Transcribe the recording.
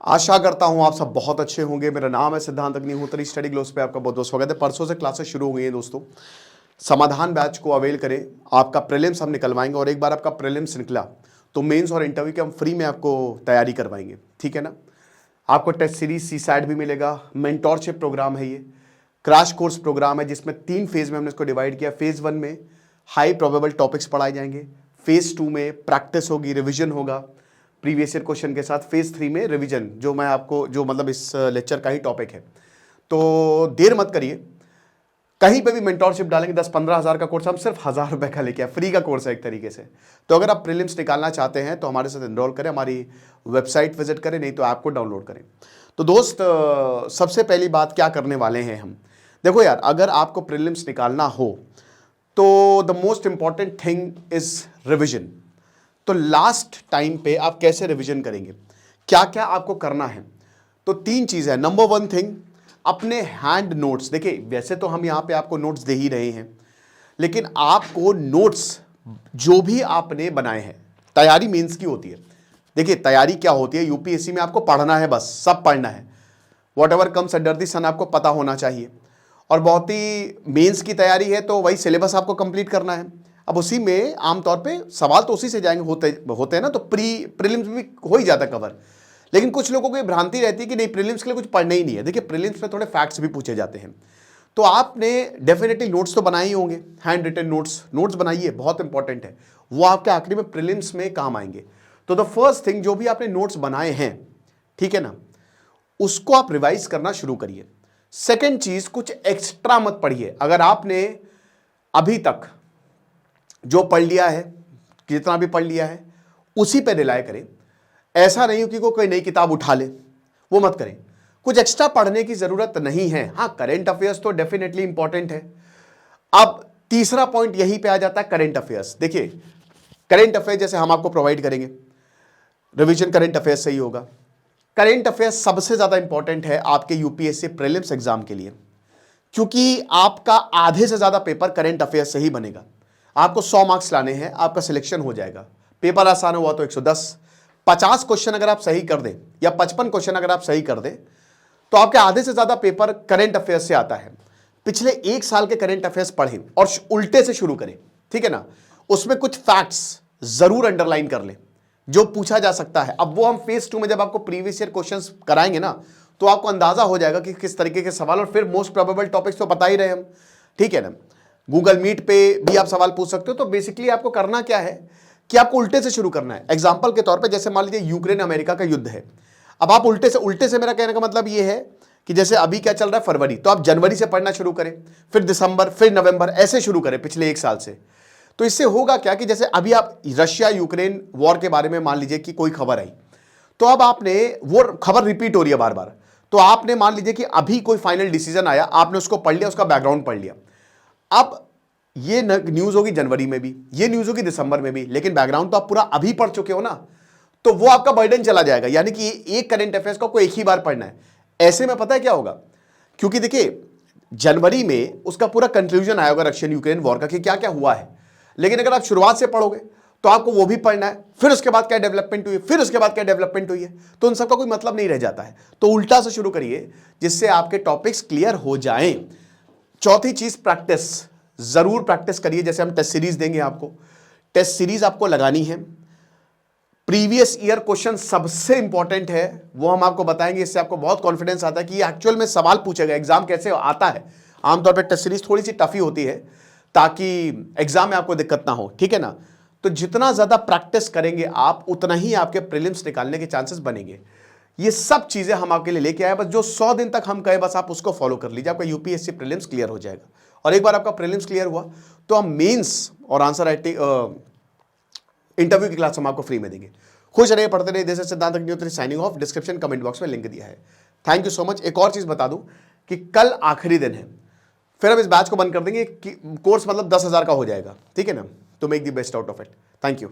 आशा करता हूं आप सब बहुत अच्छे होंगे। मेरा नाम है सिद्धांत अग्निहोत्री, स्टडी ग्लोस पे आपका बहुत बहुत स्वागत है। परसों से क्लासेस शुरू हो गई हैं दोस्तों। समाधान बैच को अवेल करें। आपका प्रीलिम्स हम निकलवाएंगे और एक बार आपका प्रीलिम्स निकला तो मेंस और इंटरव्यू के हम फ्री में आपको तैयारी करवाएंगे, ठीक है ना। आपको टेस्ट सीरीज सीसैट भी मिलेगा, मेंटोरशिप प्रोग्राम है, ये क्रैश कोर्स प्रोग्राम है जिसमें 3 फेज में हमने इसको डिवाइड किया। फेज 1 में हाई प्रोबेबल टॉपिक्स पढ़ाए जाएंगे, फेज 2 में प्रैक्टिस होगी, रिविजन होगा प्रीवियस ईयर क्वेश्चन के साथ, फेज 3 में रिवीजन, जो मैं आपको जो मतलब इस लेक्चर का ही टॉपिक है। तो देर मत करिए, कहीं पे भी मेंटोरशिप डालेंगे। 10-15 हज़ार का कोर्स हम सिर्फ 1000 रुपए का लेके आए, फ्री का कोर्स है एक तरीके से। तो अगर आप प्रीलिम्स निकालना चाहते हैं तो हमारे साथ एनरोल करें, हमारी वेबसाइट विजिट करें, नहीं तो ऐप को डाउनलोड करें। तो दोस्त, सबसे पहली बात क्या करने वाले हैं हम, देखो यार, अगर आपको प्रीलिम्स निकालना हो तो the most important thing is revision. तो लास्ट टाइम पे आप कैसे रिवीजन करेंगे, क्या क्या आपको करना है। तो 3 चीज़ है। नंबर 1 थिंग, अपने हैंड नोट्स। देखिए, वैसे तो हम यहाँ पे आपको नोट्स दे ही रहे हैं, लेकिन आपको नोट्स जो भी आपने बनाए हैं, तैयारी मेंस की होती है। देखिए, तैयारी क्या होती है, यूपीएससी में आपको पढ़ना है, बस सब पढ़ना है। Whatever comes under the sun आपको पता होना चाहिए। और बहुत ही मेंस की तैयारी है तो वही सिलेबस आपको कंप्लीट करना है। अब उसी में आमतौर पे सवाल तो उसी से जाएंगे, होते हैं ना, तो प्रीलिम्स में भी हो ही जाता कवर। लेकिन कुछ लोगों को ये भ्रांति रहती है कि नहीं, प्रीलिम्स के लिए कुछ पढ़ना ही नहीं है। देखिए, प्रीलिम्स में थोड़े फैक्ट्स भी पूछे जाते हैं। तो आपने डेफिनेटली नोट्स तो बनाए ही होंगे, हैंड रिटन नोट्स बनाइए, बहुत इंपॉर्टेंट है। वो आपके आखिरी में प्रीलिम्स में काम आएंगे। तो द फर्स्ट थिंग, जो भी आपने नोट्स बनाए हैं, ठीक है ना, उसको आप रिवाइज करना शुरू करिए। सेकेंड चीज, कुछ एक्स्ट्रा मत पढ़िए। अगर आपने अभी तक जो पढ़ लिया है, जितना भी पढ़ लिया है, उसी पे रिलाय करें। ऐसा नहीं हो कि कोई नई किताब उठा ले, वो मत करें। कुछ एक्स्ट्रा पढ़ने की जरूरत नहीं है। हाँ, करंट अफेयर्स तो डेफिनेटली इंपॉर्टेंट है। अब तीसरा पॉइंट यहीं पे आ जाता है, करंट अफेयर्स। देखिए, करंट अफेयर्स जैसे हम आपको प्रोवाइड करेंगे, रिवीजन करंट अफेयर्स से ही होगा। करंट अफेयर्स सबसे ज्यादा इंपॉर्टेंट है आपके यूपीएससी प्रीलिम्स एग्जाम के लिए, क्योंकि आपका आधे से ज्यादा पेपर करंट अफेयर्स से ही बनेगा। आपको 100 मार्क्स लाने हैं, आपका सिलेक्शन हो जाएगा। पेपर आसान हुआ तो 110, 50 क्वेश्चन अगर आप सही कर दें या 55 क्वेश्चन अगर आप सही कर दें तो आपके आधे से ज्यादा पेपर करंट अफेयर्स से आता है। पिछले 1 साल के करंट अफेयर्स पढ़ें और उल्टे से शुरू करें, ठीक है ना। उसमें कुछ फैक्ट्स जरूर अंडरलाइन कर लें जो पूछा जा सकता है। अब वो हम फेज 2 में जब आपको प्रीवियस ईयर क्वेश्चंस कराएंगे ना, तो आपको अंदाजा हो जाएगा कि किस तरीके के सवाल, और फिर मोस्ट प्रोबेबल टॉपिक्स तो बता ही रहे हम, ठीक है ना। गूगल मीट पे भी आप सवाल पूछ सकते हो। तो बेसिकली आपको करना क्या है कि आपको उल्टे से शुरू करना है। एग्जांपल के तौर पे, जैसे मान लीजिए यूक्रेन अमेरिका का युद्ध है। अब आप उल्टे से मेरा कहने का मतलब ये है कि जैसे अभी क्या चल रहा है, फरवरी, तो आप जनवरी से पढ़ना शुरू करें, फिर दिसंबर, फिर नवंबर, ऐसे शुरू करें पिछले 1 साल से। तो इससे होगा क्या कि जैसे अभी आप रशिया यूक्रेन वॉर के बारे में मान लीजिए कि कोई खबर आई, तो अब आपने वो खबर रिपीट हो रही है बार बार, तो आपने मान लीजिए कि अभी कोई फाइनल डिसीजन आया, आपने उसको पढ़ लिया, उसका बैकग्राउंड पढ़ लिया। अब ये न्यूज होगी जनवरी में भी, ये न्यूज होगी दिसंबर में भी, लेकिन बैकग्राउंड तो आप पूरा अभी पढ़ चुके हो ना, तो वो आपका बर्डन चला जाएगा। यानी कि एक करंट अफेयर्स को आपको एक ही बार पढ़ना है। ऐसे में पता है क्या होगा, क्योंकि देखिए जनवरी में उसका पूरा कंक्लूजन आया होगा रशियन यूक्रेन वॉर का कि क्या क्या हुआ है, लेकिन अगर आप शुरुआत से पढ़ोगे तो आपको वो भी पढ़ना है, फिर उसके बाद क्या डेवलपमेंट हुई है, फिर उसके बाद क्या डेवलपमेंट हुई है, तो उन सबका कोई मतलब नहीं रह जाता है। तो उल्टा से शुरू करिए जिससे आपके टॉपिक्स क्लियर हो जाएं। चौथी चीज, प्रैक्टिस। जरूर प्रैक्टिस करिए। जैसे हम टेस्ट सीरीज देंगे आपको, टेस्ट सीरीज आपको लगानी है। प्रीवियस ईयर क्वेश्चन सबसे इंपॉर्टेंट है, वो हम आपको बताएंगे। इससे आपको बहुत कॉन्फिडेंस आता है कि एक्चुअल में सवाल पूछेगा, एग्जाम कैसे आता है। आमतौर पर टेस्ट सीरीज थोड़ी सी टफी होती है ताकि एग्जाम में आपको दिक्कत ना हो, ठीक है ना। तो जितना ज्यादा प्रैक्टिस करेंगे आप, उतना ही आपके प्रीलिम्स निकालने के चांसेस बनेंगे। ये सब चीजें हम आपके लिए लेके आए। बस जो 100 दिन तक हम कहे, बस आप उसको फॉलो कर लीजिए, आपका यूपीएससी प्रीलिम्स क्लियर हो जाएगा। और एक बार आपका प्रीलिम्स क्लियर हुआ तो हम मेंस और आंसर राइटिंग इंटरव्यू की क्लास हम आपको फ्री में देंगे। खुश रहिए, पढ़ते रहिए। दिस इज सिद्धांत Agnihotri signing off. Description comment box में लिंक दिया है। Thank you so much. एक और चीज बता दूं कि कल आखिरी दिन है, फिर हम इस बैच को बंद कर देंगे। कोर्स मतलब 10,000 का हो जाएगा, ठीक है ना। तो make the best out of it. Thank you.